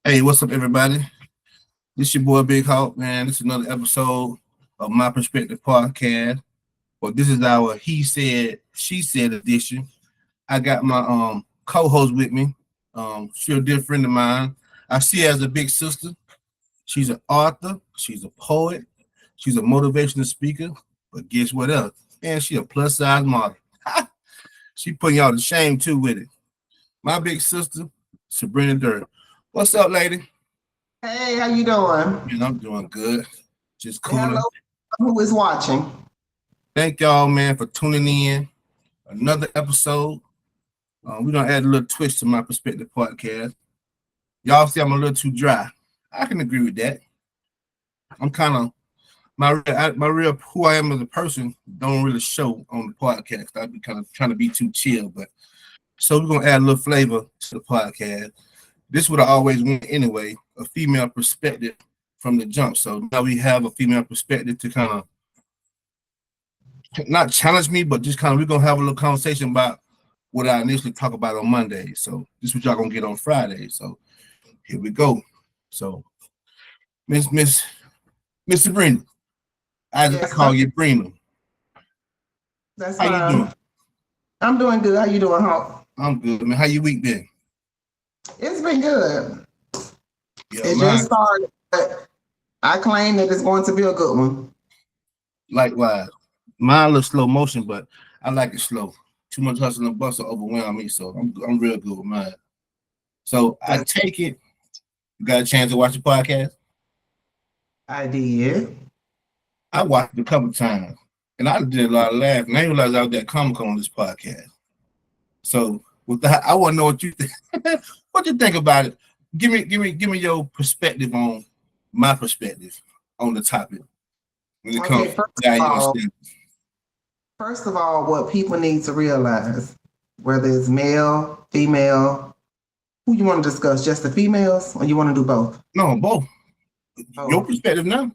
Hey, what's up, everybody? This your boy Big Hawk, man. This is another episode of My Perspective Podcast. Well, this is our He Said, She Said edition. I got my co-host with me. She's a dear friend of mine. I see her as a big sister. She's an author, she's a poet, she's a motivational speaker, but guess what else? Man, she a plus size model. She putting y'all to shame too with it. My big sister, Sabrina Dirt. What's up, lady? Hey, how you doing? Man, I'm doing good. Just Hello, cooling. who is watching? Thank y'all, man, for tuning in. Another episode. We're gonna add a little twist to My Perspective Podcast. Y'all see I'm a little too dry. I can agree with that. I'm kind of my real who I am as a person don't really show on the podcast. I be kind of trying to be too chill, but so we're gonna add a little flavor to the podcast. This would have always went anyway, a female perspective from the jump. So now we have a female perspective to kind of not challenge me, but just kind of we're gonna have a little conversation about what I initially talk about on Monday. So this is what y'all gonna get on Friday. So here we go. So Miss Sabrina, I Yes, call you Brina. that's How you fine. doing? I'm doing good. How you doing, Hawk? I'm good, man. How your week been? It's been good. Yeah, It mine, just started, but I claim that it's going to be a good one. likewise. Mine looks slow motion, but I like it slow. Too much hustle and bustle overwhelm me, so I'm real good with mine. So I That's take it you got a chance to watch the podcast. I did. I watched it a couple times, and I did a lot of laughing. And I didn't realize I was that comical on this podcast. So with that, I want to know what you think. What you think about it? Give me your perspective on my perspective on the topic when it comes Okay, to value and standards. first of all, what people need to realize, whether it's male, female, who you want to discuss, just the females, or you want to do both? No, both. Your Both. perspective now.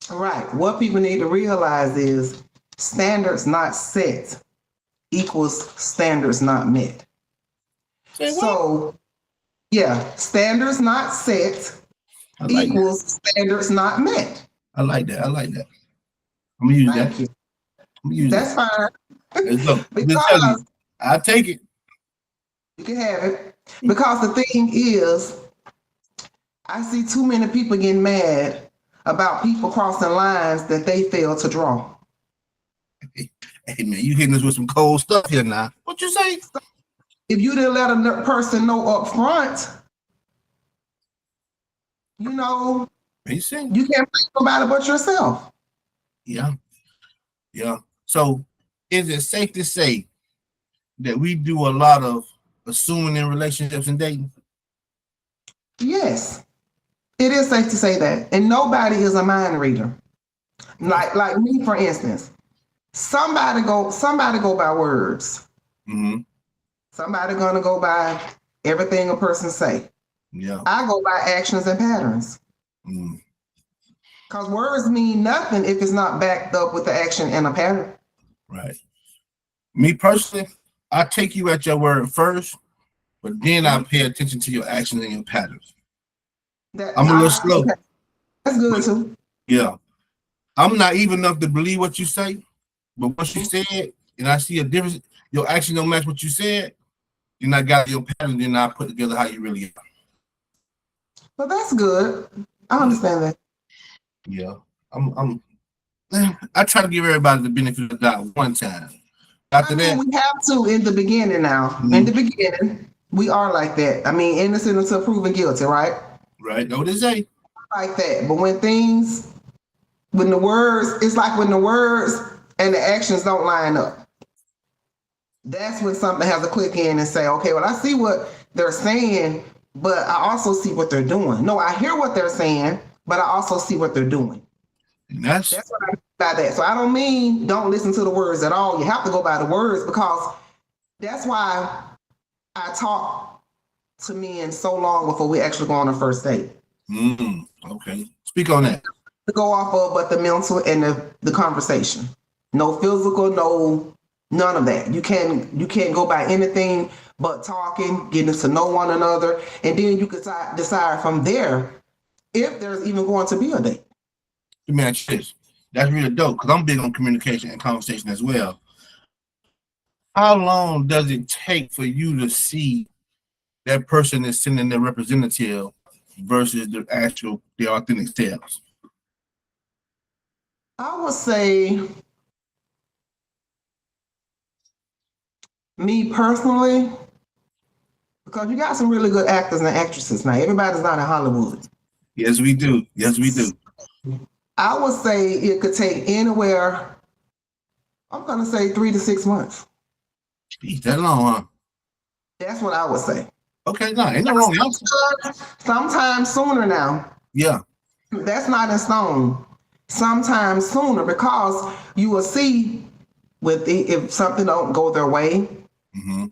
All right. What people need to realize is standards not set equals standards not met. Say what? So, yeah, standards not set I like that. equals standards not met. I like that. I like that. I'm gonna use that. Thank you. I'm gonna use That's that. fine. Let's go. I'm just telling Because you, I take it. you can have it. Because the thing is, I see too many people getting mad about people crossing lines that they fail to draw. Hey man, you hitting us with some cold stuff here now. What you say? If you didn't let a person know up front, you know, You see? you can't blame nobody but yourself. Yeah. Yeah. So is it safe to say that we do a lot of assuming in relationships and dating? Yes, it is safe to say that. And nobody is a mind reader. Like me, for instance. Somebody go by words. Mm-hmm. Somebody gonna go by everything a person say. Yeah. I go by actions and patterns. Mm. Because words mean nothing if it's not backed up with the action and a pattern. Right. Me personally, I take you at your word first, but then I pay attention to your actions and your patterns. I'm a little slow. Okay, that's good too. Yeah. I'm naive enough to believe what you say, but once you say it and I see a difference, your action don't match what you said, then I got your pattern, then I put together how you really are. But that's good. I understand that. Yeah. I try to give everybody the benefit of the doubt one time. After that, we have to in the beginning now. Mhm. In the beginning, we are like that. I mean, innocent until proven guilty, right? right? Know what they say. Like that. But when the words, it's like when the words and the actions don't line up. That's when something has to click in and say, okay, well, I see what they're saying, but I also see what they're doing. No, I hear what they're saying, but I also see what they're doing. And that's what I mean by that. So I don't mean don't listen to the words at all. You have to go by the words because that's why I talk to men so long before we actually go on a first date. Okay. Speak on that. To go off of but the mental and the conversation. No physical, no none of that. You can't go by anything but talking, getting to know one another, and then you could decide from there if there's even going to be a date. Man, that's really dope because I'm big on communication and conversation as well. How long does it take for you to see that person is sending their representative versus the authentic selves? I would say, me personally, because you got some really good actors and actresses now. Everybody's not in Hollywood. Yes, we do. Yes, we do. I would say it could take anywhere, I'm going to say 3 to 6 months. Jeez, that long, huh? That's what I would say. Okay, no, ain't no wrong answer. Sometimes sooner now. Yeah. That's not in stone. Sometimes sooner, because you will see if something don't go their way, Mm-hmm.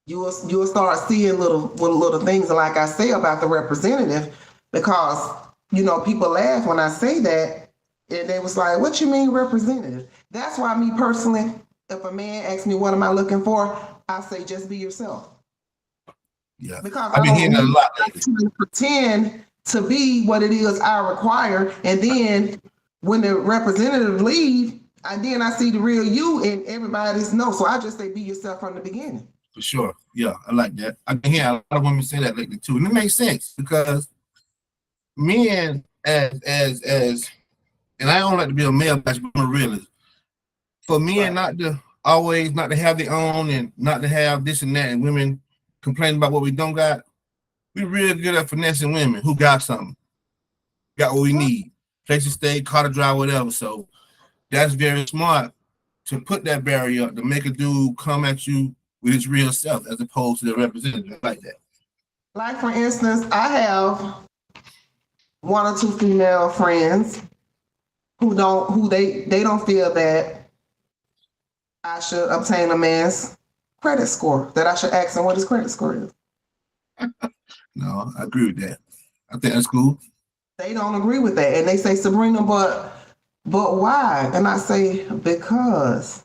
you will start seeing little things. And like I say about the representative, because people laugh when I say that, and they was like, "What you mean representative?" That's why me personally, if a man asks me what am I looking for, I say just be yourself. Yeah, because I've been hearing that a lot. I pretend to be what it is I require, and then when the representative leave, then I see the real you, and everybody's no. So I just say be yourself from the beginning. For sure. Yeah, I like that. I've been hearing a lot of women say that lately too, and it makes sense because men, as and I don't like to be a male bash, but I'm a realist. For men not to have their own and not to have this and that, and women complaining about what we don't got, we really good at finessing women who got something, got what we need, place to stay, car to drive, whatever. So that's very smart to put that barrier up to make a dude come at you with his real self as opposed to the representative like that. Like for instance, I have 1 or 2 female friends who don't feel that I should obtain a man's credit score, that I should ask him what his credit score is. No, I agree with that. I think that's cool. They don't agree with that, and they say, Sabrina, but why? And I say, because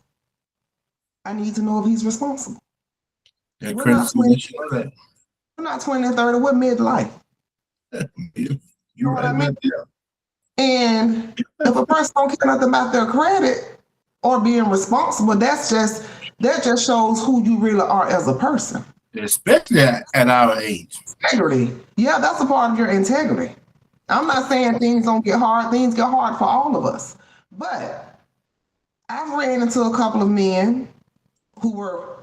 I need to know if he's responsible. That credit score, we're not 20 and 30, we're midlife. You're right, man. Yeah. And if a person don't care nothing about their credit or being responsible, that just shows who you really are as a person. Especially at our age. Integrity. Yeah, that's a part of your integrity. I'm not saying things don't get hard. Things get hard for all of us. But I've ran into a couple of men who were,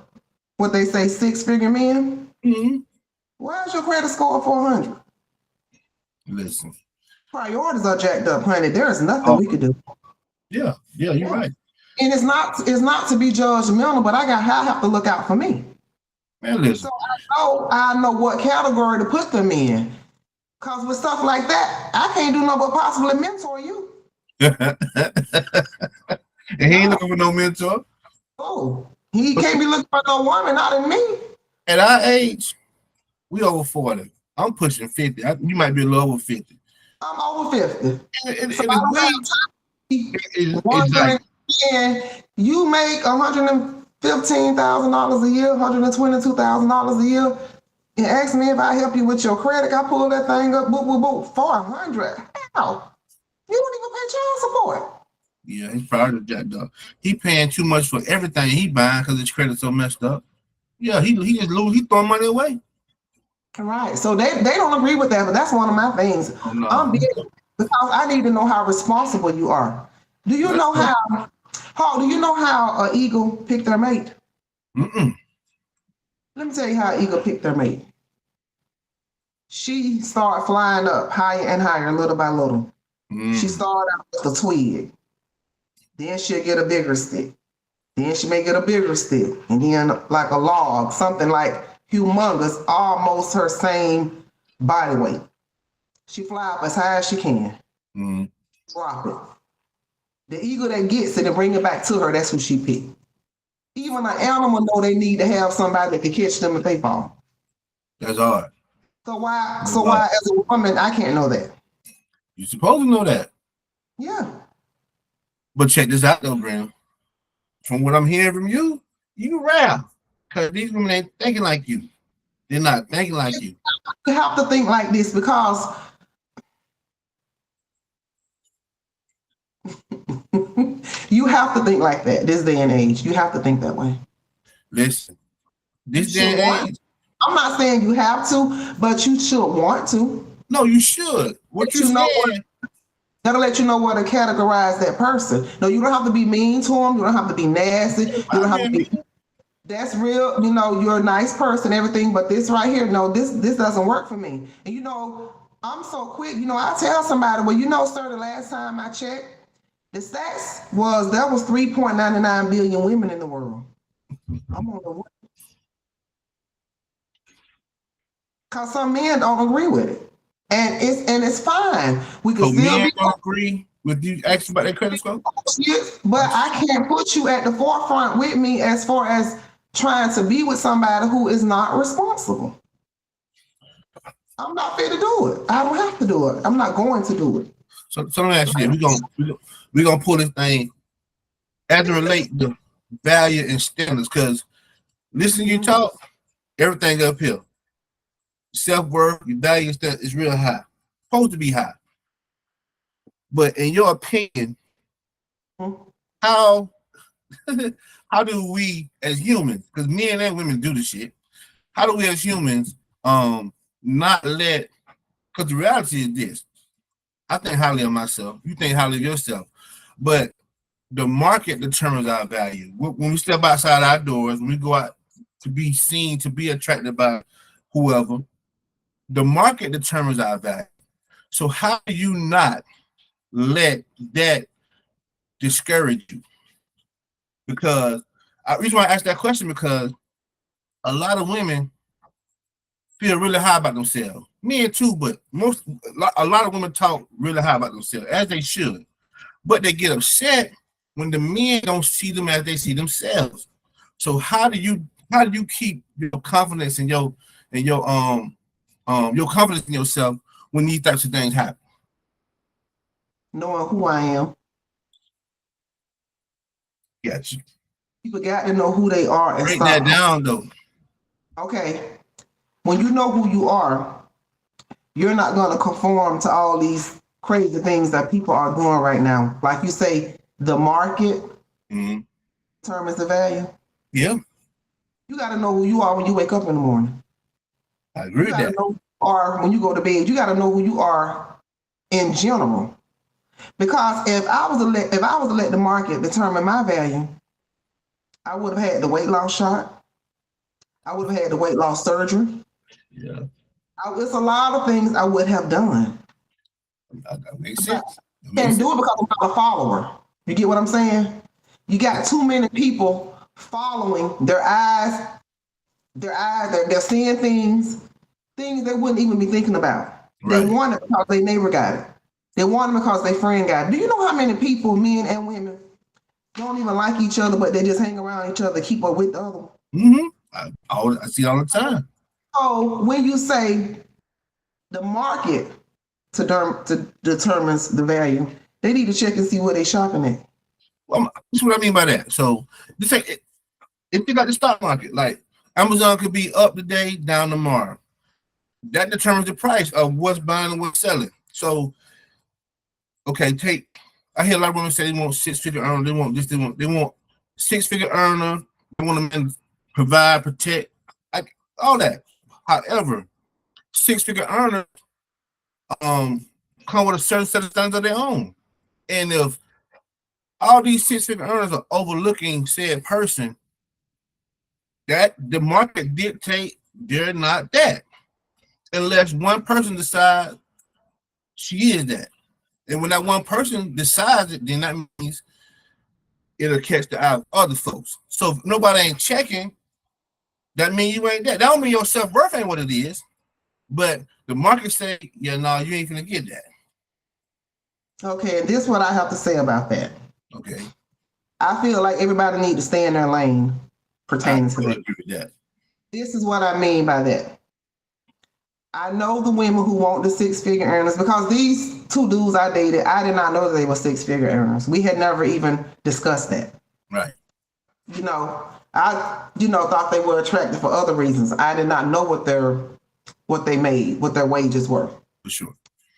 what they say, 6-figure men. Mm-hmm. Where's your credit score 400? Listen. Priorities are jacked up, honey. There is nothing we could do. Yeah, you're right. And it's not to be judgmental, but I have to look out for me. Man, listen. So I know what category to put them in. Because with stuff like that, I can't do no but possibly mentor you. And he ain't looking for no mentor. Oh, he can't be looking for no woman, not in me. At our age, we over 40. I'm pushing 50. You might be a little over 50. I'm over 50. You make $115,000 a year, $122,000 a year, and ask me if I help you with your credit. I pull that thing up, boop, boop, boop, 400. Hell, you don't even pay child support. Yeah, his priority jacked up. He paying too much for everything he buying because his credit's so messed up. Yeah, he just lose. He throwing money away. All right, so they don't agree with that, but that's one of my things. Oh, no. I'm big because I need to know how responsible you are. Do you know how? Paul, do you know how an eagle picked their mate? Mm-mm. Let me tell you how an eagle picked their mate. She started flying up higher and higher, little by little. She started out with a twig. Then she'll get a bigger stick. Then she may get a bigger stick. And then like a log, something like humongous, almost her same body weight. She fly up as high as she can. Drop it. The eagle that gets it and bring it back to her, that's who she picked. Even an animal know they need to have somebody that can catch them if they fall. That's hard. So why as a woman, I can't know that? You're supposed to know that. Yeah. But check this out though, Brandon. From what I'm hearing from you, you rare. Because these women ain't thinking like you. They're not thinking like you. You have to think like this because you have to think like that this day and age. You have to think that way. Listen, this You day should and want- age, I'm not saying you have to, but you should want to. no, you should. What But you you know saying? That'll let you know where to categorize that person. No, you don't have to be mean to them. You don't have to be nasty. You don't have to be. That's real. You know, you're a nice person, everything. But this right here, no, this doesn't work for me. And you know, I'm so quick. You know, I tell somebody, well, you know, sir, the last time I checked, the stats was there was 3.99 billion women in the world. I'm on the because some men don't agree with it, and it's fine. We can So still men be. don't agree with you asking about their credit score? Yes, but I can't put you at the forefront with me as far as trying to be with somebody who is not responsible. I'm not fit to do it. I don't have to do it. I'm not going to do it. So let me ask you this. We're gonna pull this thing as it relate to value and standards, because listen, you talk, everything up here. Self-worth, your value and standards is real high. Supposed to be high. But in your opinion, how do we as humans, because men and women do this shit, how do we as humans not let, because the reality is this, I think highly of myself, you think highly of yourself, but the market determines our value. When we step outside our doors, when we go out to be seen, to be attracted by whoever, the market determines our value. So how do you not let that discourage you? Because the reason why I asked that question, because a lot of women feel really high about themselves. Men too, but a lot of women talk really high about themselves, as they should. But they get upset when the men don't see them as they see themselves. So how do you keep your confidence in your confidence in yourself when these types of things happen? Knowing who I am. Yes. People got to know who they are and Break stop. that down though. Okay. When you know who you are, you're not going to conform to all these crazy things that people are doing right now. Like you say, the market determines the value. Yeah. You got to know who you are when you wake up in the morning. I agree with that. Know who you are when you go to bed. You got to know who you are in general. Because if I was to let the market determine my value, I would have had the weight loss shot. I would have had the weight loss surgery. Yeah. It's a lot of things I would have done. That makes sense. Can't do it because I'm not a follower. You get what I'm saying? You got too many people following their eyes. They're seeing things they wouldn't even be thinking about. Right. They want it because their neighbor got it. They want it because their friend got it. Do you know how many people, men and women, don't even like each other, but they just hang around each other, keep up with the other one? I see it all the time. So when you say the market determines the value, they need to check and see where they're shopping at. Well, that's what I mean by that. So if you got the stock market, like Amazon could be up today, down tomorrow. That determines the price of what's buying and what's selling. So, okay, I hear a lot of women say they want 6-figure earner, they want 6-figure earner, they want to provide, protect, all that. However, 6-figure earners come with a certain set of standards of their own. And if all these 6-figure earners are overlooking said person, that the market dictate they're not that. Unless one person decides she is that. And when that one person decides it, then that means it'll catch the eye of other folks. So if nobody ain't checking, that means you ain't that. That don't mean your self-worth ain't what it is. But the market say, yeah, no, you ain't gonna get that. Okay, and this is what I have to say about that. Okay. I feel like everybody need to stay in their lane pertaining to that. Agree with that. This is what I mean by that. I know the women who want the 6-figure earners, because these two dudes I dated, I did not know that they were 6-figure earners. We had never even discussed that. Right. You know, I, thought they were attractive for other reasons. I did not know what they made, what their wages were. For sure.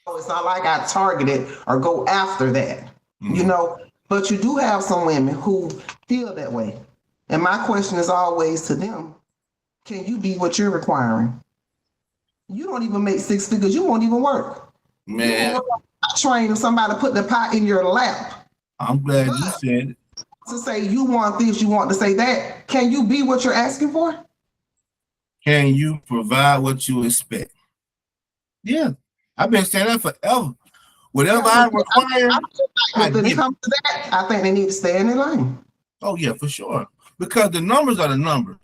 So it's not like I targeted or go after that, Mhm. But you do have some women who feel that way. And my question is always to them, can you be what you're requiring? You don't even make six figures. You won't even work. Man, Train somebody to put the pot in your lap. I'm glad you said it. To say you want this, you want to say that. Can you be what you're asking for? Can you provide what you expect? Yeah, I've been saying that forever. Whatever I require, But when it comes to that, I think they need to stay in their lane. Oh yeah, for sure. Because the numbers are the numbers.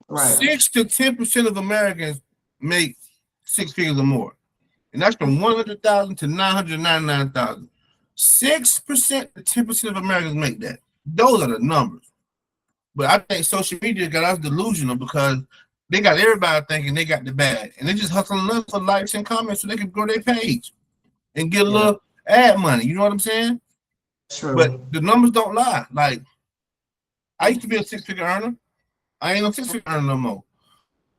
Right. 6 to 10% of Americans make six figures or more. And that's from 100,000 to 999,000. 6% to 10% of Americans make that. Those are the numbers. But I think social media got us delusional because they got everybody thinking they got the bag. And they just hustling us for likes and comments so they can grow their page and get a little ad money. You know what I'm saying? True. But the numbers don't lie. Like, I used to be a six-figure earner. I ain't a six-figure earner no more.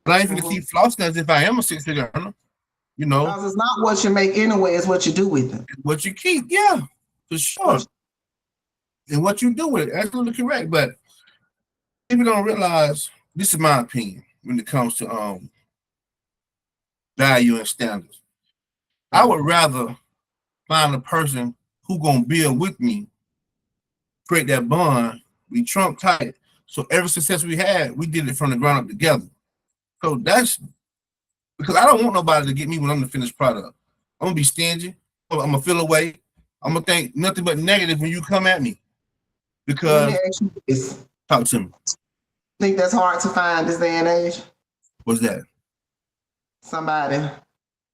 But I ain't gonna keep flossing as if I am a six-figure earner. Because it's not what you make anyway, it's what you do with it. What you keep, yeah, for sure. And what you do with it, absolutely correct. But people don't realize, this is my opinion when it comes to value and standards. I would rather find a person who gonna build with me, create that bond, we trump tight. So every success we had, we did it from the ground up together. So that's because I don't want nobody to get me when I'm the finished product. I'm gonna be stingy. I'm gonna feel away. I'm gonna think nothing but negative when you come at me. Because talk to me. Think that's hard to find this day and age? What's that? Somebody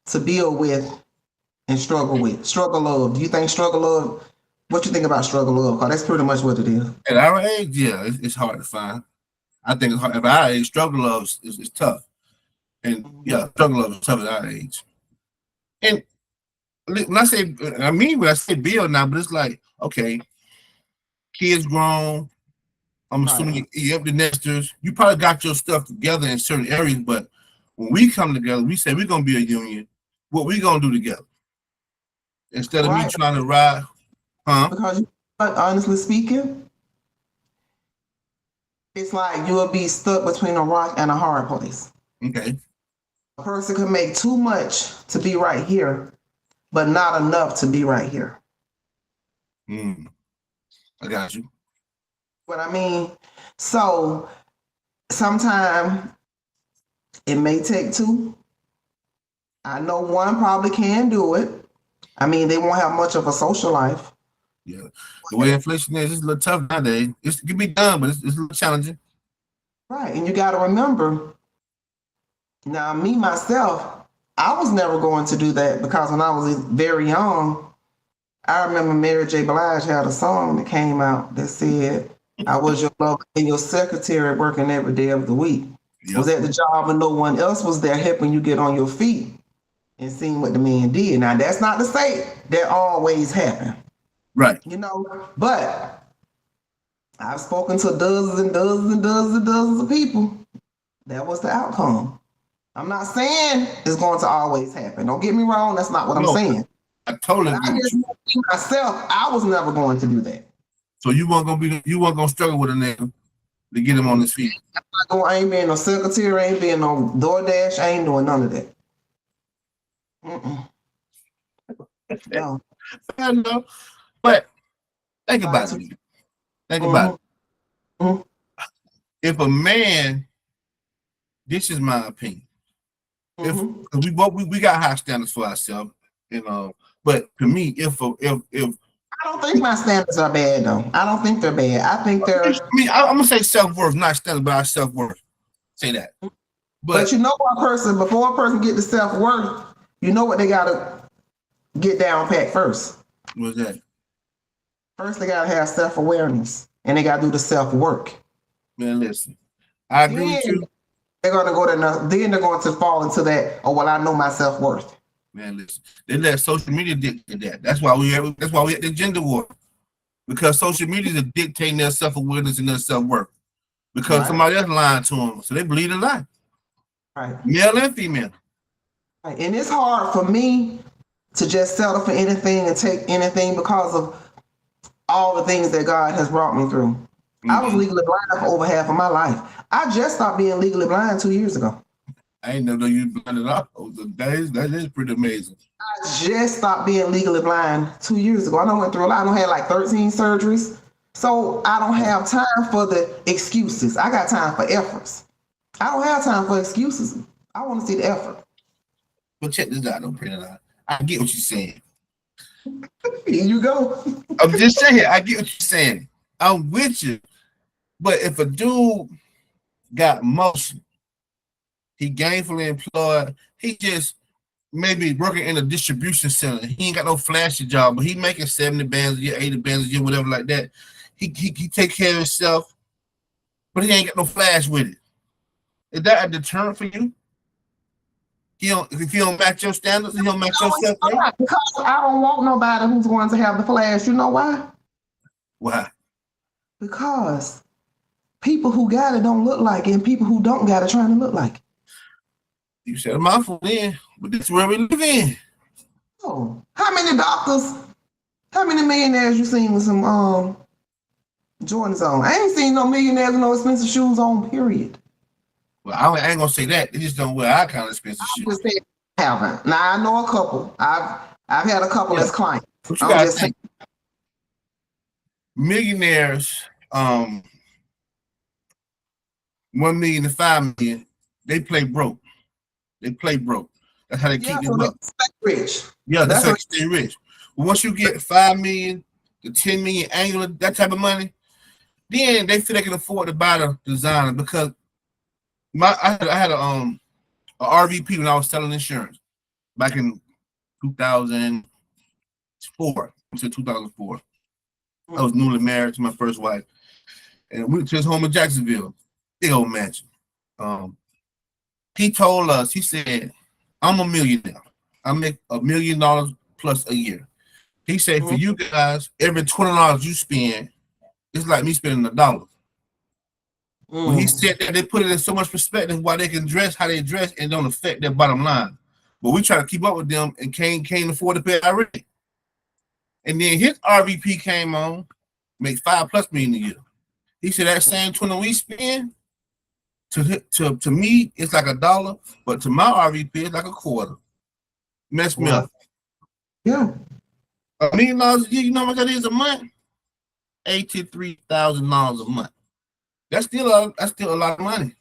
to build with and struggle with. Struggle love. Do you think struggle love? What you think about struggle love? Because that's pretty much what it is. At our age, yeah, it's hard to find. I think it's hard. At our age, struggle love is tough. And yeah, struggle love is tough at our age. And when I say, when I say build now, but it's like, okay, kids grown. I'm assuming you're empty nesters. You probably got your stuff together in certain areas, but when we come together, we say we're gonna be a union. What we gonna do together? Instead of me trying to ride, Because honestly speaking, it's like you will be stuck between a rock and a hard place. Okay. A person can make too much to be right here, but not enough to be right here. I got you. What I mean, so sometimes it may take two. I know one probably can do it. I mean, they won't have much of a social life. Yeah, the way inflation is, it's a little tough nowadays. It can be done, but it's a little challenging. Right, and you got to remember, now me, myself, I was never going to do that because when I was very young, I remember Mary J. Blige had a song that came out that said, I was your lover and your secretary working every day of the week. Yep. Was at the job and no one else was there helping you get on your feet and seeing what the man did. Now, that's not to say that always happened. Right. But I've spoken to dozens and dozens and dozens and dozens of people. That was the outcome. I'm not saying it's going to always happen. Don't get me wrong. That's not what I'm saying. I totally agree. Myself, I was never going to do that. So you weren't gonna struggle with a nigga to get him on his feet. I ain't being no secretary, I ain't being no DoorDash, I ain't doing none of that. No. I know. But think about it. Think about it. If a man, this is my opinion. If we got high standards for ourselves, but to me, if I don't think my standards are bad though. I don't think they're bad. I think they're. I'm gonna say self-worth, not standards, but our self-worth. Say that. But before a person get to self-worth, you know what they gotta get down pat first. What's that? First, they gotta have self-awareness, and they gotta do the self-work. Man, listen, I agree with you. They're gonna go to then they're going to fall into that. Oh well, I know my self-worth. Man, listen, they let social media dictate that. That's why we had the gender war, because social media is dictating their self-awareness and their self-worth. because Right. somebody else lying to them. So they believe the lie, Right. male and female. Right. And it's hard for me to just settle for anything and take anything because of all the things that God has brought me through. I was Mhm. legally blind for over half of my life. I just stopped being legally blind 2 years ago. I ain't know you blind at all. That is pretty amazing. I just stopped being legally blind 2 years ago. I done went through a lot. I done had like 13 surgeries. So I don't have time for the excuses. I got time for efforts. I don't have time for excuses. I want to see the effort. But check this out, though, Prina. I get what you're saying. Here you go. I'm just saying, I get what you're saying. I'm with you. But if a dude got motion, he gainfully employed, he just maybe working in a distribution center. He ain't got no flashy job, but he making 70 bands a year, 80 bands a year, whatever like that. He take care of himself, but he ain't got no flash with it. Is that a deterrent for you? If you don't match your standards, you don't match No, yourself, it's not, because I don't want nobody who's going to have the flash. You know why? Why? Because people who got it don't look like it, and people who don't got it trying to look like it. You said a mouthful then, but this is where we live in. Oh, how many doctors, how many millionaires you seen with some Jordans on? I ain't seen no millionaires with no expensive shoes on, period. Well, I ain't gonna say that. They just don't wear our kind of expensive shit. Just saying, I haven't. Now I know a couple. I've had a couple as clients. But you I'm gotta just think, millionaires, 1 million to 5 million, they play broke. They play broke. That's how they keep so it they up. stay rich. Yeah, that's That's how what- they stay rich. But once you get 5 million to 10 million annual, that type of money, then they feel they can afford to buy the designer because I had a RVP when I was selling insurance back in 2004. To 2004. I was newly married to my first wife, and we went to his home in Jacksonville, big old mansion. He told us, he said, "I'm a millionaire. I make $1 million plus a year." He said, "For you guys, every $20 you spend, it's like me spending $1." When he said that, they put it in so much perspective why they can dress how they dress and don't affect their bottom line. But we try to keep up with them and can't afford to pay our rent. And then his RVP came on, make $5+ million a year. He said that same 20 we spend to me it's like $1, but to my RVP it's like a quarter. Mess me up. Yeah. $1 million a year, you know how much that is a month? $83,000 a month. That's still a lot of money.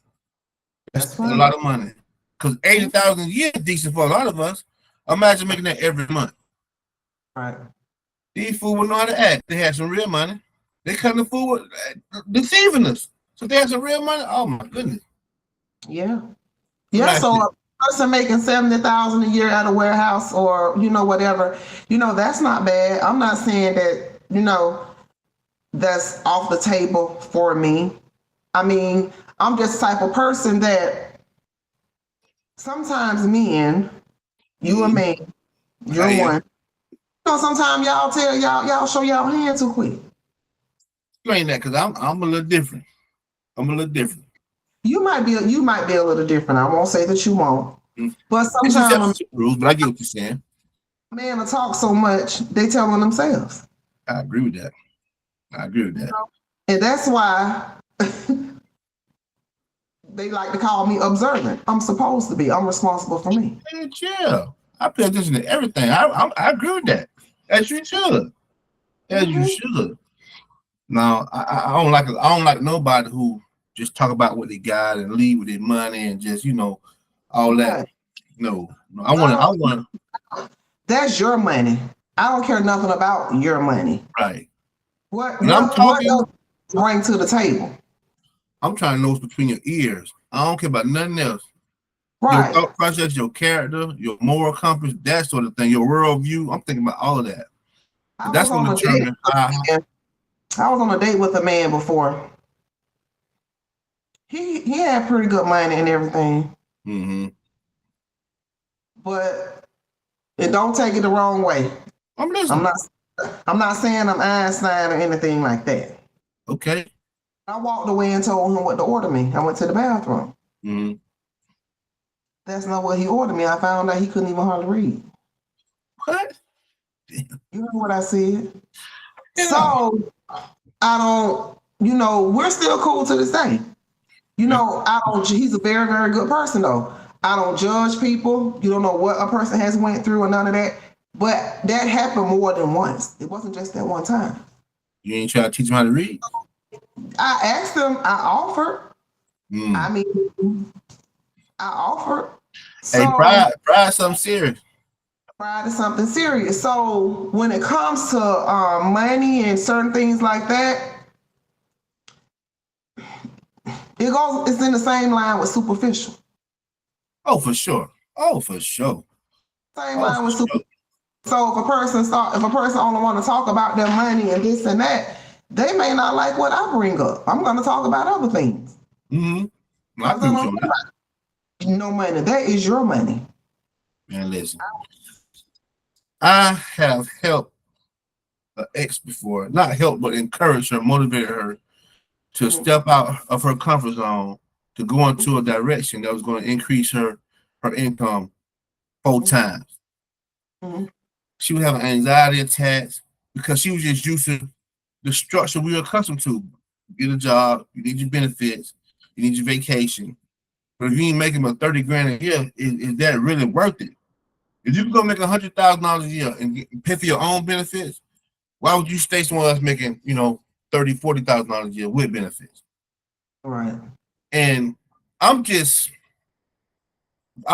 That's right. a lot of money. Because 80,000 a year is decent for a lot of us. Imagine making that every month. Right. These fools will know how to act. They had some real money. They couldn't afford deceiving us. So they had some real money. Oh my goodness. Yeah. Yeah. So a person making 70,000 a year at a warehouse or whatever, that's not bad. I'm not saying that that's off the table for me. I mean, I'm just the type of person that sometimes men, you a man, you're one. Sometimes y'all show y'all hand too quick. Explain that, because I'm a little different. You might be a little different. I won't say that you won't. But sometimes rules, but I get what you're saying. Men will talk so much, they tell on themselves. I agree with that. And that's why they like to call me observant. I'm supposed to be. I'm responsible for me. Yeah. I pay attention to everything. I agree with that. As you should. You should. Now, I don't like nobody who just talk about what they got and leave with their money and just all that. Right. No. I want. That's your money. I don't care nothing about your money. Right. What else you bring to the table? I'm trying to know what's between your ears. I don't care about nothing else. Right. Your thought process, your character, your moral compass, that sort of thing, your worldview. I'm thinking about all of that. That's going to determine I was on a date with a man before. He had pretty good money and everything. Mm-hmm. But don't take it the wrong way. I'm listening. I'm not saying I'm Einstein or anything like that. Okay. I walked away and told him what to order me. I went to the bathroom. Mm-hmm. That's not what he ordered me. I found out he couldn't even hardly read. What? You know what I said? Yeah. So I don't, we're still cool to this day. He's a very, very good person though. I don't judge people. You don't know what a person has went through or none of that. But that happened more than once. It wasn't just that one time. You ain't try to teach him how to read? I asked him, I offered. Mm. I mean, I offered. Hey, pride something serious. Pride is something serious. So when it comes to money and certain things like that, it's in the same line with superficial. Oh, for sure. Same line with superficial. So if a person only want to talk about their money and this and that, they may not like what I bring up. I'm going to talk about other things. Mm-hmm. No money. That is your money. Man, listen. I have helped an ex before. Not helped, but encouraged her, motivated her to step out of her comfort zone to go into a direction that was going to increase her income 4 times. Mm-hmm. She would have anxiety attacks because she was just used to the structure we were accustomed to. You get a job, you need your benefits, you need your vacation. But if you ain't making about 30 grand a year, is that really worth it? If you can go make $100,000 a year and pay for your own benefits, why would you stay somewhere else making, $30,000, $40,000 a year with benefits? Right. And I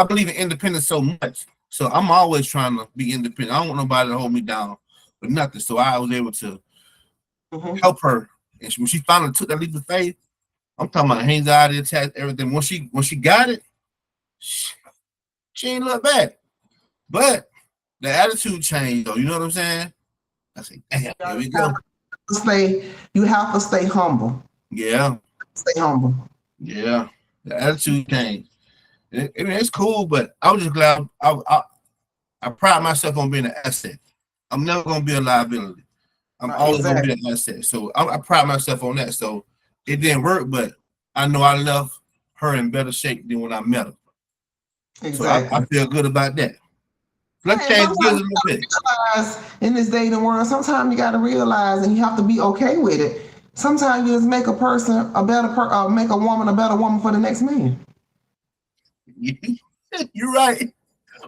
believe in independence so much. So I'm always trying to be independent. I don't want nobody to hold me down with nothing. So I was able to help her. And when she finally took that leap of faith, I'm talking about anxiety attacks, everything. When she got it, she ain't look back. But the attitude changed, though. You know what I'm saying? I say, damn, here we go. You have to stay humble. Yeah. Stay humble. Yeah. The attitude changed. It's cool, but I was just glad I pride myself on being an asset. I'm never going to be a liability. I'm always going to be an asset. So I pride myself on that. So it didn't work, but I know I left her in better shape than when I met her. Exactly. So I feel good about that. Let's change gears a little bit. In this dating world, sometimes you got to realize, and you have to be okay with it. Sometimes you just make a person make a woman a better woman for the next man. You're right.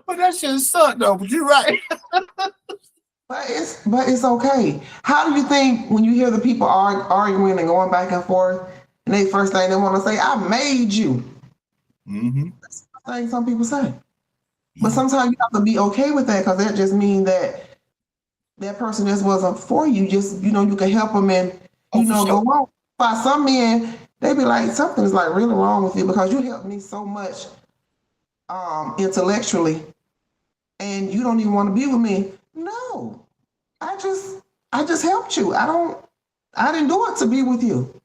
But that shit suck though, but you're right. But it's okay. How do you think when you hear the people arguing and going back and forth, and they first thing they want to say, I made you. Mm-hmm. That's the thing some people say. But sometimes you have to be okay with that, because that just means that person just wasn't for you. Just, you can help them and, go on. By some men, they be like, something's like really wrong with you because you helped me so much intellectually and you don't even want to be with me. No, I just helped you. I didn't do it to be with you.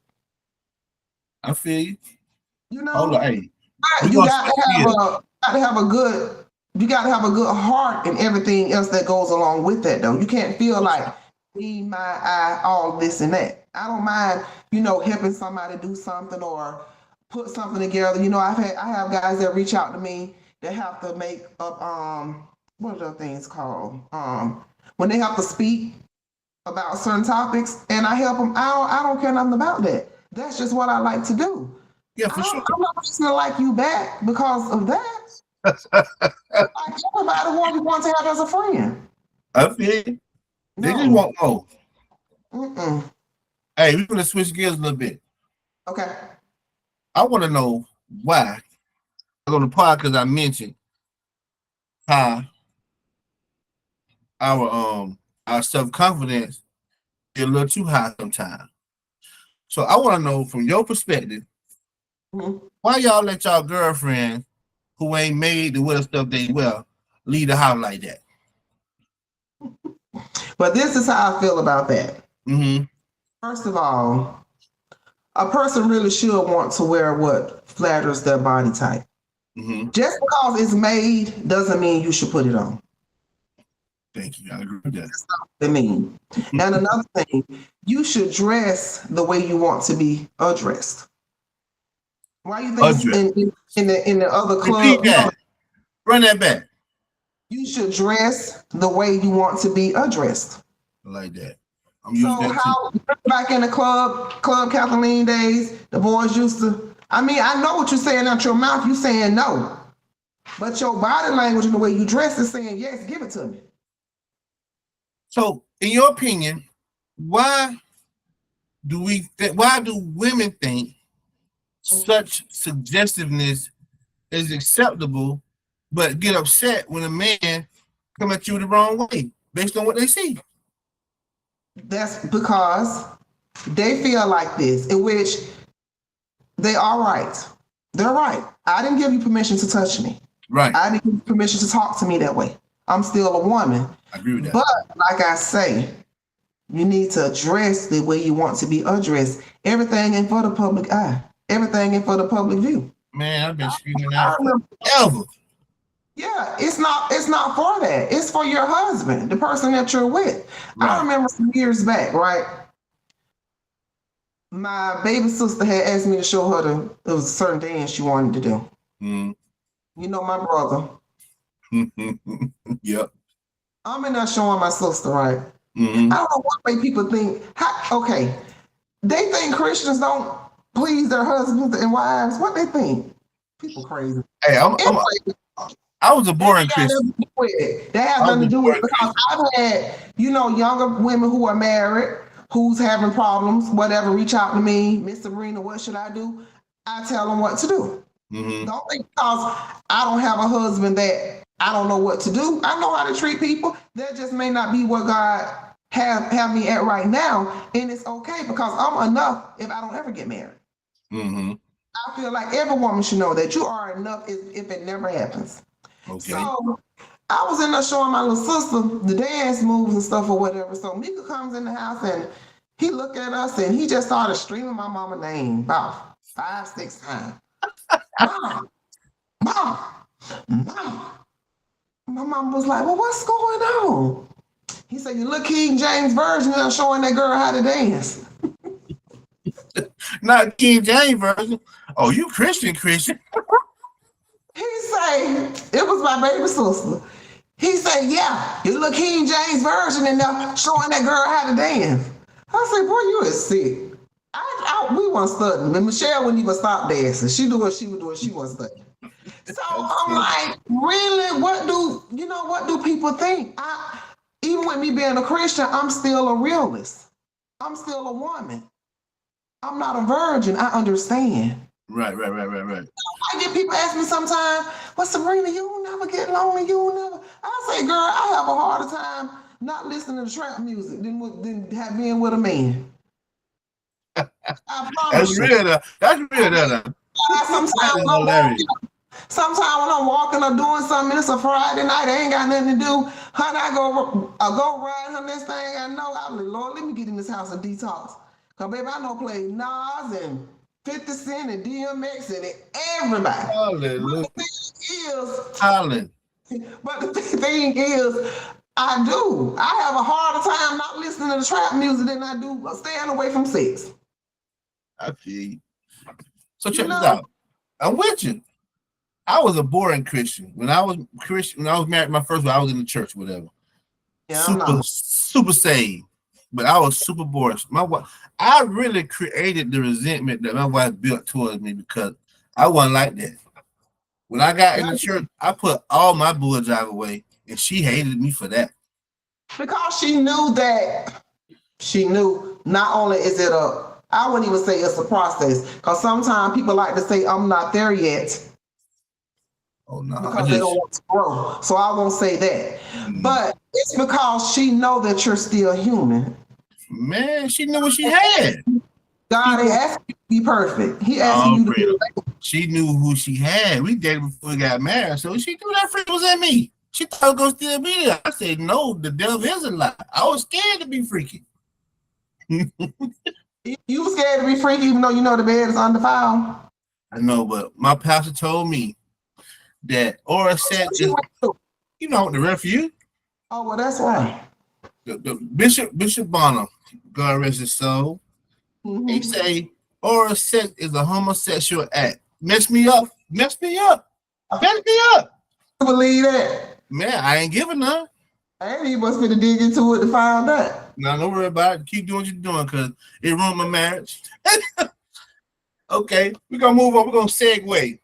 I feel you. Hold on, hey. You got to have a good heart and everything else that goes along with that, though. You can't feel like me, my, I, all this and that. I don't mind, helping somebody do something or put something together. I have guys that reach out to me that have to make up what are the things called? When they have to speak about certain topics, and I help them. I don't care nothing about that. That's just what I like to do. Yeah, for sure. I'm not just gonna like you back because of that. Like everybody you want to have as a friend. I feel you. They just want more. Hey, we're gonna switch gears a little bit. Okay. I want to know why on the podcast I mentioned how our self-confidence is a little too high sometimes. So I want to know from your perspective, why y'all let y'all girlfriend who ain't made to wear stuff they wear leave the house like that? But this is how I feel about that. Mm-hmm. First of all, a person really should want to wear what flatters their body type. Mm-hmm. Just because it's made doesn't mean you should put it on. Thank you. I agree with that. That's not what they mean. And another thing, you should dress the way you want to be addressed. Why you think in the other Repeat club, that. Run that back. you should dress the way you want to be addressed. I like that. I'm using So that how too. back in the Club Kathleen days, the boys used to. I mean, I know what you're saying out your mouth. You saying no, but your body language and the way you dress is saying yes. Give it to me. So, in your opinion, why do women think such suggestiveness is acceptable, but get upset when a man come at you the wrong way based on what they see? That's because they feel like this, in which they are right. They're right. I didn't give you permission to touch me. Right. I didn't give you permission to talk to me that way. I'm still a woman. I agree with that. But like I say, you need to address the way you want to be addressed. Everything ain't for the public eye. Everything ain't for the public view. Man, I've been screaming out forever. Yeah, it's not for that. It's for your husband, the person that you're with. Right. I remember some years back, right? My baby sister had asked me to show her there was a certain dance she wanted to do. Mm. You know my brother. Yep. I'm in there showing my sister, right? Mm-hmm. I don't know what way people think. Okay, they think Christians don't please their husbands and wives. What they think? People crazy. Hey, I was a boring Christian. That has nothing to do with it because I've had, younger women who are married, who's having problems, whatever, reach out to me, Miss Sabrina, what should I do? I tell them what to do. Mm-hmm. Don't think because I don't have a husband that I don't know what to do. I know how to treat people. That just may not be what God have me at right now, and it's okay because I'm enough if I don't ever get married. Mm-hmm. I feel like every woman should know that you are enough if it never happens. Okay. So I was in there showing my little sister the dance moves and stuff or whatever. So Mika comes in the house and he looked at us and he just started screaming my mama's name about 5-6 times. Mom, mom, mom. My mom was like, well, what's going on? He said, you look King James Version and I'm showing that girl how to dance. Not King James Version. Oh, you Christian. He say, it was my baby sister. He said, yeah, you look King James Version and they're showing that girl how to dance. I said, boy, you is sick. We weren't studying. And Michelle wouldn't even stop dancing. She do what she would do if she wasn't studying. So I'm like, really, what do people think? Even with me being a Christian, I'm still a realist. I'm still a woman. I'm not a virgin. I understand. Right. I get people ask me sometimes, well, Sabrina, you'll never get lonely. I say, girl, I have a harder time not listening to trap music than being with a man. I promise you. That's real. Sometimes when I'm walking or doing something, it's a Friday night, I ain't got nothing to do. Honey, I go ride on this thing. I know, I'm like, Lord, let me get in this house and detox. Because, baby, I know play Nas and 50 Cent and DMX and everybody. Hallelujah. But the thing is, I have a harder time not listening to the trap music than I do staying away from sex. I feel you. So check this out. I'm with you. I was a boring Christian. When I was married, my first wife, I was in the church, whatever. Yeah, super saved. But I was super boring. My wife, I really created the resentment that my wife built towards me because I wasn't like that. When I got in the church, I put all my bulljive away, and she hated me for that. Because she knew not only is it I wouldn't even say it's a process, because sometimes people like to say, I'm not there yet. Oh, no. Because they don't want to grow. So I won't say that. But it's because she know that you're still human. Man, she knew what she had. God ain't asking you to be perfect. He asking you to be perfect. She knew who she had. We dated before we got married. So she knew that freak was at me. She thought it was going to still be there. I said, no, the devil is a lie. I was scared to be freaky. You were scared to be freaky even though you know the bed is undefiled? I know, but my pastor told me that oral sex is, the refuge. Oh, well, that's right. The Bishop Bonner, God rest his soul, he Mhm. say oral sex is a homosexual act. Mess me up. Mess me up. Mess me up. You believe that? Man, I ain't giving none. I ain't even must to dig into it to find out. Now, don't worry about it. Keep doing what you're doing because it ruined my marriage. Okay, we're going to move on. We're going to segue.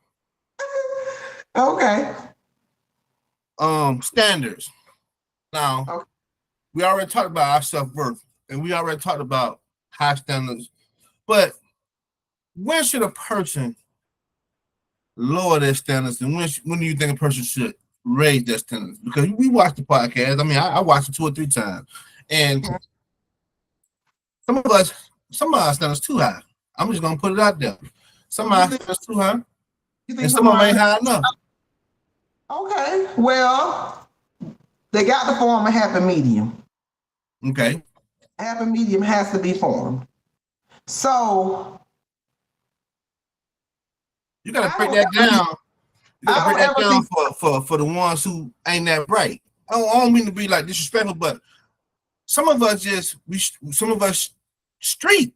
Okay. Standards. Now, Okay. we already talked about our self-worth and we already talked about high standards. But when should a person lower their standards and when do you think a person should raise their standards? Because we watched the podcast. I mean, I watched it 2 or 3 times. And some of our standards too high. I'm just gonna put it out there. Some of our standards too high, You think and some of them ain't high enough. Okay. Well, they got to form a happy medium. Okay. A happy medium has to be formed. So You gotta break that down. You gotta break that down for the ones who ain't that bright. I don't mean to be like disrespectful, but some of us street.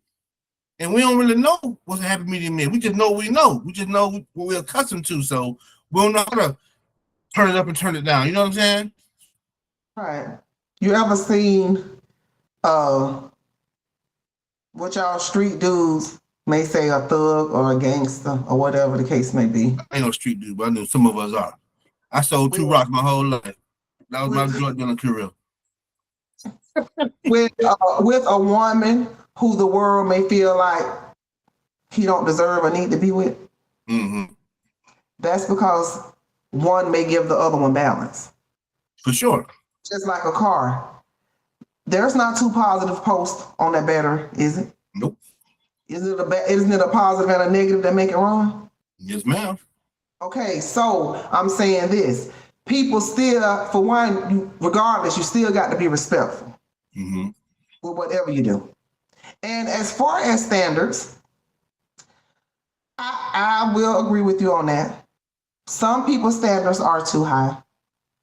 And we don't really know what's a happy medium is. We just know we know. We just know what we're accustomed to. So we don't know how to turn it up and turn it down. You know what I'm saying? Right. You ever seen what y'all street dudes may say a thug or a gangster or whatever the case may be? I ain't no street dude, but I know some of us are. I sold 2 rocks my whole life. That was my drug dealing career. With a woman who the world may feel like he don't deserve or need to be with. Mm-hmm. That's because one may give the other one balance. For sure. Just like a car. There's not 2 positive posts on that battery, is it? Nope. Isn't it a positive and a negative that make it run? Yes, ma'am. Okay, so I'm saying this. People still, for one, regardless, you still got to be respectful with whatever you do. And as far as standards, I will agree with you on that. Some people's standards are too high.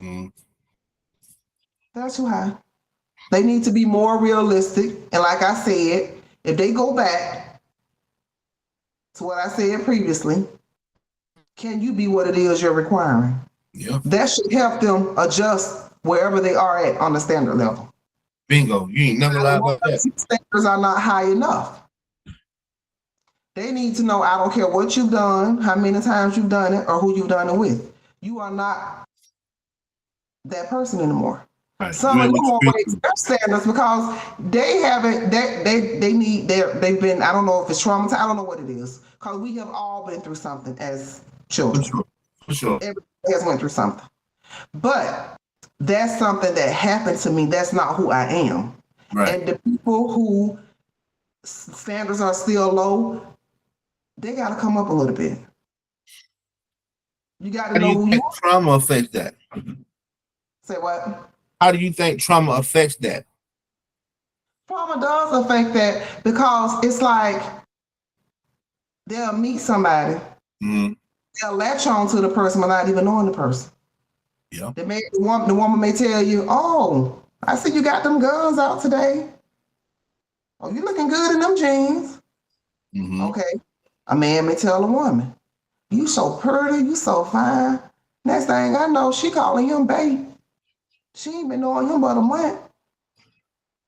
They're too high. They need to be more realistic. And like I said, if they go back to what I said previously, can you be what it is you're requiring? Yeah. That should help them adjust wherever they are at on the standard level. Bingo. You ain't never lied about that. Standards are not high enough. They need to know, I don't care what you've done, how many times you've done it, or who you've done it with. You are not that person anymore. Right. Some of them will raise their standards because they haven't, they've been, I don't know if it's traumatized, I don't know what it is. Because we have all been through something as children. For sure. Everybody has went through something. But that's something that happened to me. That's not who I am. Right. And the people who standards are still low, they got to come up a little bit. You got to know who you are. Trauma affects that? Say what? How do you think trauma affects that? Trauma does affect that because it's like they'll meet somebody, they'll latch on to the person without even knowing the person. Yeah. The woman may tell you, "Oh, I see you got them guns out today. Oh, you looking good in them jeans." Okay. A man may tell a woman, "You so pretty, you so fine." Next thing I know, she calling him babe. She ain't been knowing him but a month.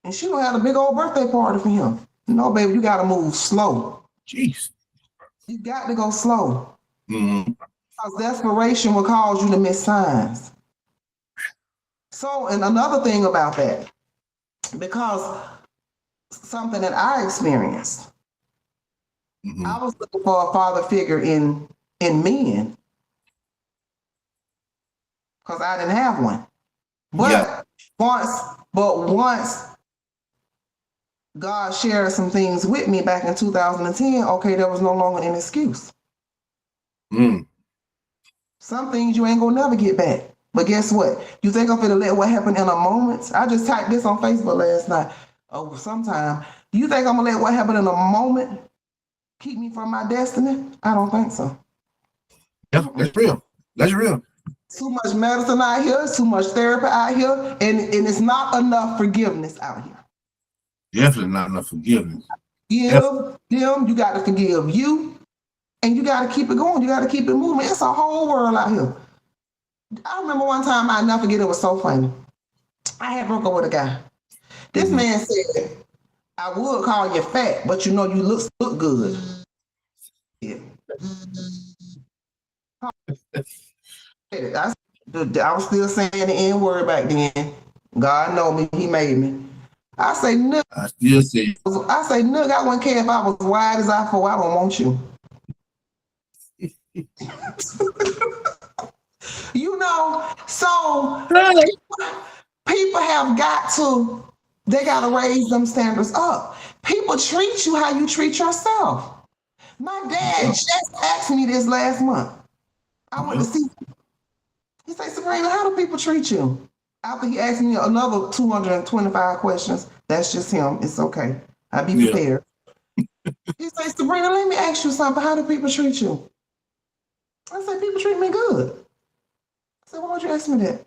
And she gonna have a big old birthday party for him. No, baby, you gotta move slow. Jeez. You got to go slow. Mm-hmm. Because desperation will cause you to miss signs. So, and another thing about that, because something that I experienced, Mm-hmm. I was looking for a father figure in men, because I didn't have one. But once God shared some things with me back in 2010, okay, there was no longer an excuse. Some things you ain't gonna never get back. But guess what? You think I'm gonna let what happened in a moment? I just typed this on Facebook last night. Oh, sometime. You think I'm gonna let what happened in a moment keep me from my destiny? I don't think so. Yeah, that's real. That's real. Too much medicine out here, too much therapy out here, and it's not enough forgiveness out here. Definitely not enough forgiveness. Give them, you got to forgive you, and you got to keep it going. You got to keep it moving. It's a whole world out here. I remember one time, I never forget, it was so funny. I had broke up with a guy. This man said, I would call you fat, but you know you look good. Yeah. I was still saying the N word back then. God know me, he made me. I say, Nook. I still say, Nook, I wouldn't care if I was wide as I for, I don't want you. You know, so people have got to, they got to raise them standards up. People treat you how you treat yourself. My dad just asked me this last month. I went to see him. He said, Sabrina, how do people treat you? After he asked me another 225 questions, that's just him. It's okay. I'll be prepared. He said, Sabrina, let me ask you something. How do people treat you? I said, people treat me good. I said, why would you ask me that?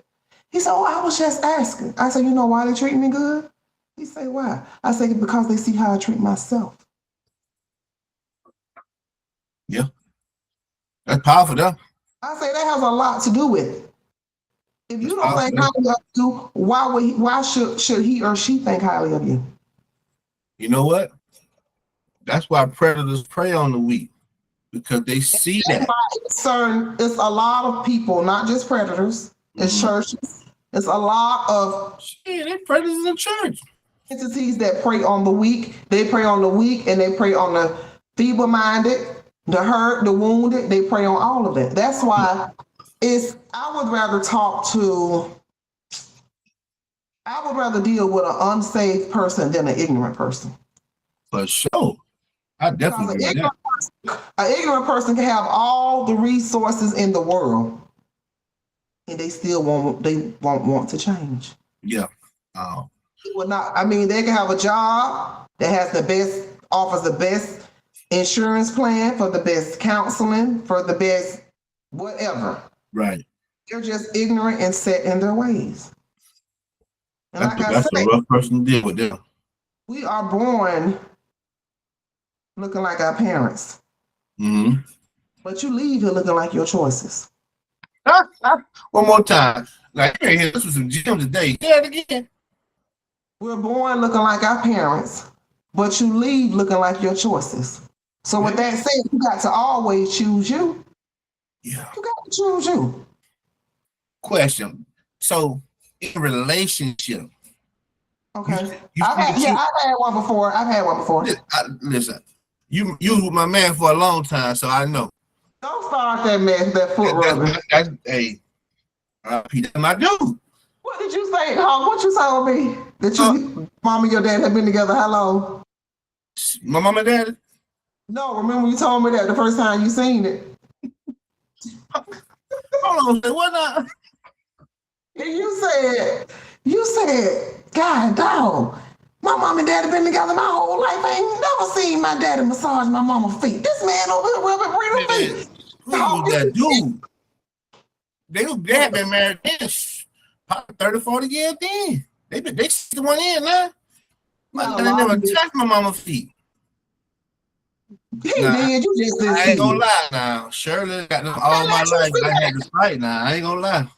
He said, oh, I was just asking. I said, you know why they treat me good? He said, why? I said, because they see how I treat myself. Yeah. That's powerful, though. I say that has a lot to do with it. If you don't think highly of you, why should he or she think highly of you? You know what? That's why predators prey on the weak, because they see that. It's a lot of people, not just predators. It's churches. It's a lot of they predators in church. Entities that prey on the weak. They prey on the weak, and they prey on the feeble-minded, the hurt, the wounded. They prey on all of that. That's why I would rather deal with an unsaved person than an ignorant person. For sure. I definitely agree with that. An ignorant person can have all the resources in the world, and they still won't want to change. Yeah. They can have a job that has offers the best insurance plan, for the best counseling, for the best whatever. Right. They're just ignorant and set in their ways. And that's a rough person to deal with them. We are born looking like our parents. Mm-hmm. But you leave here looking like your choices. One more time. Like, hey, this was some gym today. Say it again. We're born looking like our parents, but you leave looking like your choices. So with that said, you got to always choose you. Yeah. You got to choose you. Question. So, in a relationship. Okay. I've had one before. Listen, you was my man for a long time, so I know. Don't start that mess, that foot rubbing. Hey, that's my dude. What did you say, Hawk? What you told me? That mom and your dad have been together how long? My mom and dad? No, remember you told me that the first time you seen it. Hold on, what not? And you said, God dog, my mom and dad have been together my whole life. I ain't never seen my daddy massage my mama's feet. This man over here rubbing Brita's feet. Who was that dude? They had been married then, probably 30, 40 years then. They still one in now. My daddy never touched my mama's feet. He did. You just didn't see. I ain't gonna lie now. Shirley got them all my life. I had to fight now. I ain't gonna lie.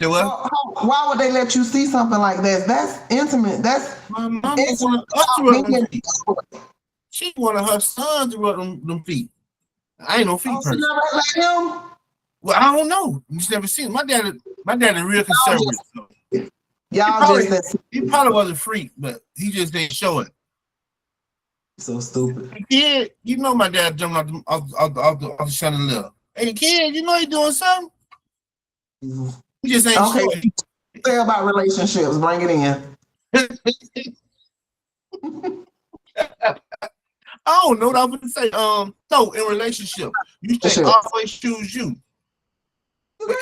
Say what? Why would they let you see something like that? That's intimate. That's my mama wanted us to rub them feet. She wanted her son to rub them feet. I ain't no feet person. She never let him? Well, I don't know. You just never seen him. My dad is real conservative. He probably was a freak, but he just didn't show it. So stupid. Kid, you know my dad jumped off the chandelier. Hey, kid, you know he doing something? He just ain't showing. Say about relationships. Bring it in. I don't know what I was going to say. So in relationship, you say always choose you.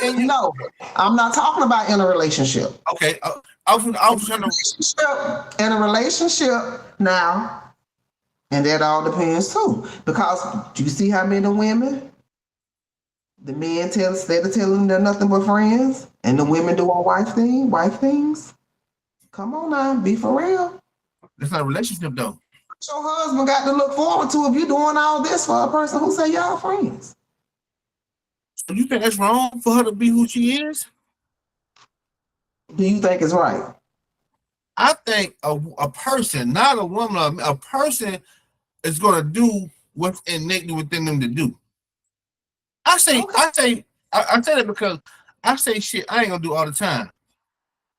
No, I'm not talking about in a relationship. Okay, I was trying to in a relationship now, and that all depends too. Because do you see how many women The men instead of telling them they're nothing but friends, and the women doing wife things. Come on now, be for real. That's not a relationship though. What your husband got to look forward to if you doing all this for a person who say y'all friends? So you think that's wrong for her to be who she is? Do you think it's right? I think a person, not a woman, a person is gonna do what's innately within them to do. I say that because I say shit I ain't gonna do all the time.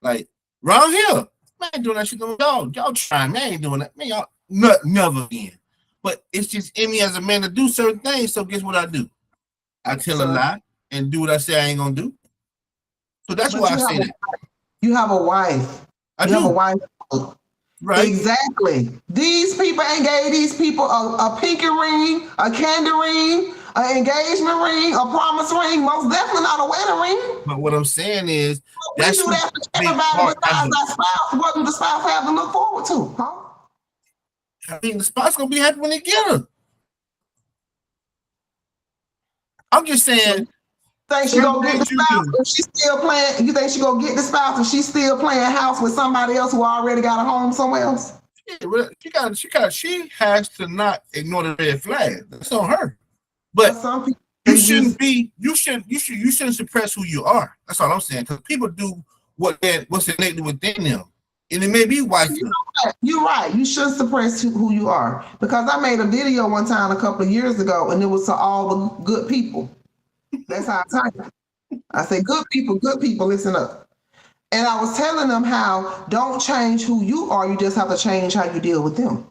Like around here, man, I ain't doing that shit no y'all. Y'all trying, man, I ain't doing that. Man, y'all never again. But it's just in me as a man to do certain things. So guess what I do? I tell a lie and do what I say I ain't gonna do. So that's why I say that. You have a wife. I do. Have a wife. Right. Exactly. These people ain't gave these people a pinky ring, a candy ring, an engagement ring, a promise ring, most definitely not a wedding ring. But what I'm saying is, we do that for everybody besides our spouse. What do the spouse have to look forward to? Huh? I mean, the spouse gonna be happy when they get her. I'm just saying. Think she gonna get the spouse if she's still playing? You think she gonna get the spouse if she's still playing house with somebody else who already got a home somewhere else? Yeah, she has to not ignore the red flag. That's on her. But some people, you shouldn't suppress who you are. That's all I'm saying. Because people do what's innately within them, and it may be wife. You're right. You should suppress who you are. Because I made a video one time a couple of years ago, and it was to all the good people. That's how I type it. I say, good people, listen up. And I was telling them how don't change who you are. You just have to change how you deal with them.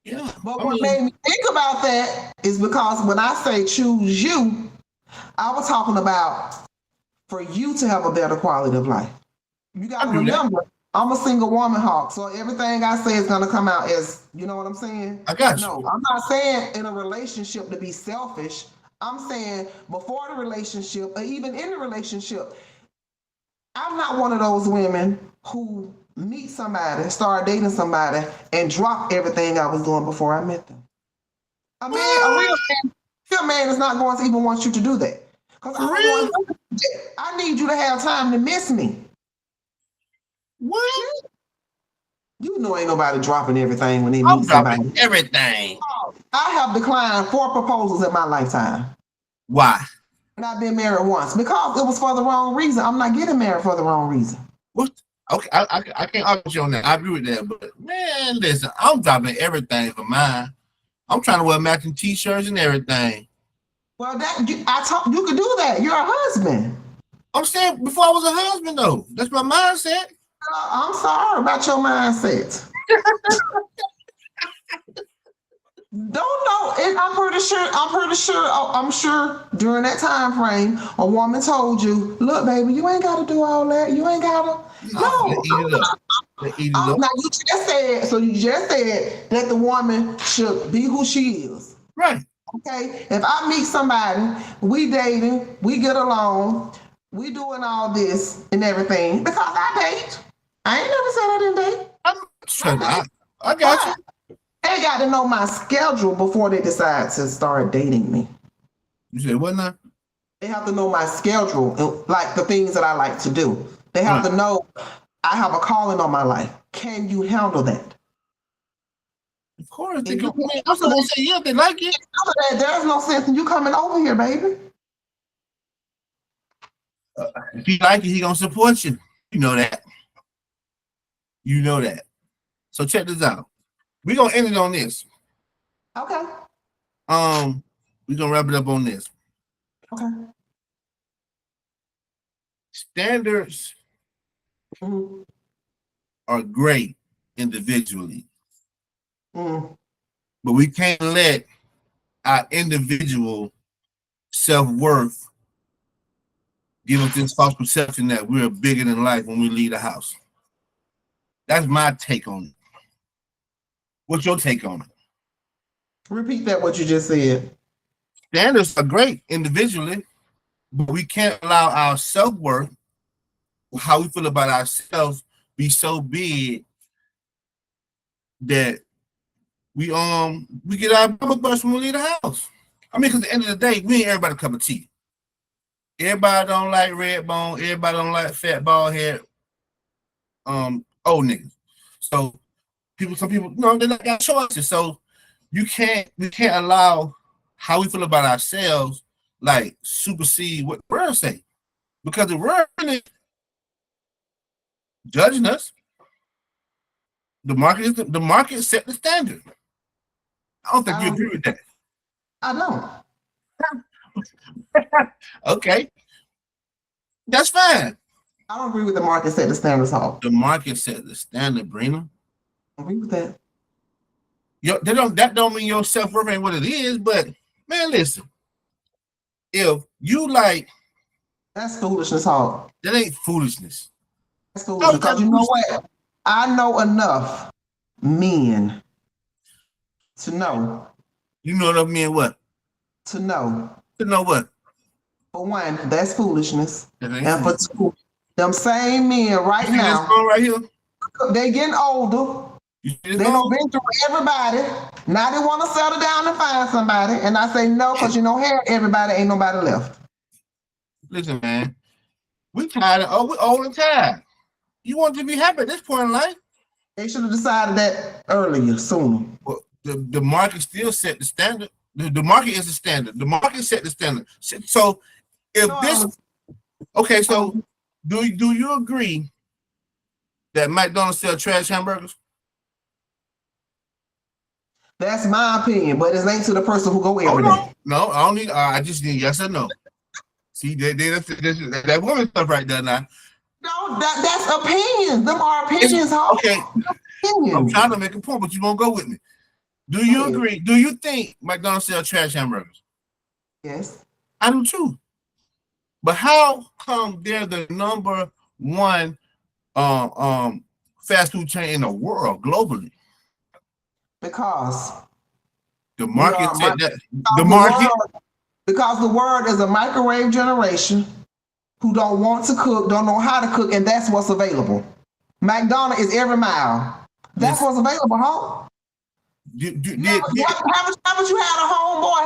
Yeah. But what made me think about that is because when I say choose you, I was talking about for you to have a better quality of life. You got to remember, I'm a single woman, Hawk. So everything I say is going to come out as, you know what I'm saying? I got you. No, I'm not saying in a relationship to be selfish. I'm saying before the relationship or even in the relationship, I'm not one of those women who meet somebody, start dating somebody, and drop everything I was doing before I met them. A real man is not going to even want you to do that. Because I need you to have time to miss me. What? You know ain't nobody dropping everything when they meet somebody. Dropping everything. I have declined 4 proposals in my lifetime. Why? And I've been married once because it was for the wrong reason. I'm not getting married for the wrong reason. What? Okay, I can't argue on that. I agree with that. But man, listen, I'm dropping everything for mine. I'm trying to wear matching T-shirts and everything. Well, you could do that. You're a husband. I'm saying before I was a husband, though. That's my mindset. I'm sorry about your mindset. Don't know, and I'm sure during that time frame, a woman told you, "Look, baby, you ain't got to do all that. You ain't got to." No, now you just said that the woman should be who she is. Right. Okay. If I meet somebody, we dating, we get along, we doing all this and everything because I date. I ain't never said I didn't date. I got you. They got to know my schedule before they decide to start dating me. You said what now? They have to know my schedule, like the things that I like to do. They have to know I have a calling on my life. Can you handle that? Of course. I'm still going to say yeah if they like it. There's no sense in you coming over here, baby. If he like it, he going to support you. You know that. You know that. So check this out. We're gonna end it on this. Okay. We're gonna wrap it up on this. Okay. Standards are great individually, but we can't let our individual self-worth give us this false perception that we're bigger than life when we leave the house. That's my take on it. What's your take on it? Repeat that, what you just said. Standards are great individually, but we can't allow our self-worth, how we feel about ourselves, be so big that we get our bubble burst when we leave the house. I mean, because at the end of the day, we ain't everybody a cup of tea. Everybody don't like Redbone. Everybody don't like fat bald head. Old niggas. So some people, they not got choices. So we can't allow how we feel about ourselves like supersede what the world say, because the world is judging us. The market set the standard. I don't think you agree with that. I don't. Okay, that's fine. I don't agree with the market set the standards. The market set the standard, Brina. I agree with that. That don't mean your self-worth ain't what it is, but man, listen. If you like, that's foolishness, Hawk. That ain't foolishness. That's foolishness. Because you know what? I know enough men to know. You know enough men what? To know. To know what? For one, that's foolishness. And for two, them same men right now, right here, they getting older. They don't been through everybody. Now they want to settle down and find somebody. And I say no, because everybody ain't nobody left. Listen, man, we tired of, we're old and tired. You want to be happy at this point in life. They should have decided that earlier, sooner. Well, the market still set the standard. The market is the standard. The market set the standard. So so do you agree that McDonald's sell trash hamburgers? That's my opinion, but it's linked to the person who go every day. No, I don't need. I just need yes or no. See, that woman stuff right there now. No, that's opinions. Them are opinions. Okay, I'm trying to make a point, but you won't go with me. Do you agree? Do you think McDonald's sell trash hamburgers? Yes, I do too. But how come they're the number one fast food chain in the world globally? Because the market said that the market. Because the world is a microwave generation who don't want to cook, don't know how to cook, and that's what's available. McDonald's is every mile. That's what's available, huh? Haven't you had a homeboy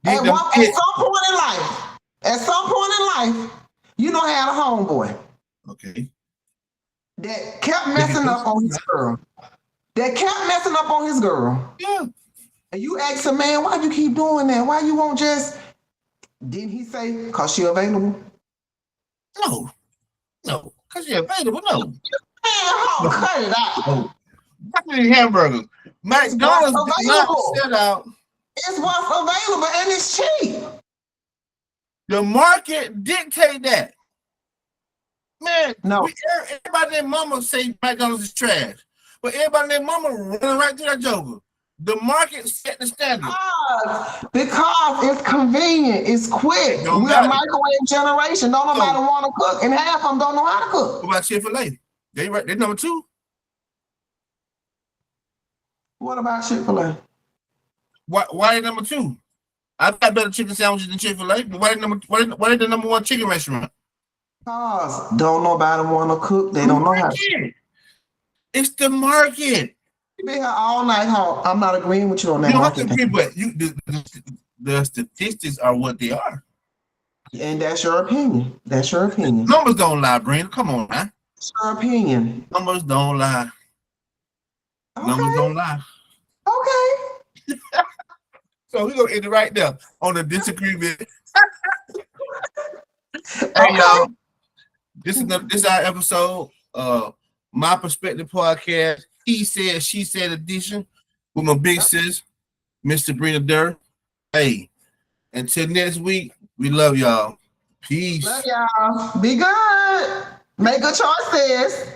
at some point in life? At some point in life, you know, had a homeboy. Okay. That kept messing up on his girl. Yeah. And you ask him, man, why you keep doing that? Why you won't just? Didn't he say, because she available? No, because she available. No. Man, cut it out. No. Hamburgers. McDonald's did not set out. It's what's available and it's cheap. The market dictate that. Man, no. Everybody and mama say McDonald's is trash. But everybody and mama running right through that joker. The market set the standard. Because it's convenient, it's quick. We're a microwave generation. Don't nobody want to cook, and half of them don't know how to cook. What about Chick-fil-A? They number 2. What about Chick-fil-A? Why they number 2? I've got better chicken sandwiches than Chick-fil-A, but why they the number 1 chicken restaurant? Because don't nobody want to cook. They don't know how to. It's the market. You been here all night, huh? I'm not agreeing with you on that. You don't have to agree, but the statistics are what they are. And that's your opinion. That's your opinion. Numbers don't lie, Brandon. Come on, man. That's your opinion. Numbers don't lie. Okay. Numbers don't lie. Okay. So we're gonna end it right there on the disagreement. Okay. Hey y'all, this is our episode. My Perspective Podcast. He said, she said edition with my big sis, Mr. Brina Durr. Hey, until next week, we love y'all. Peace. Love y'all. Be good. Make good choices.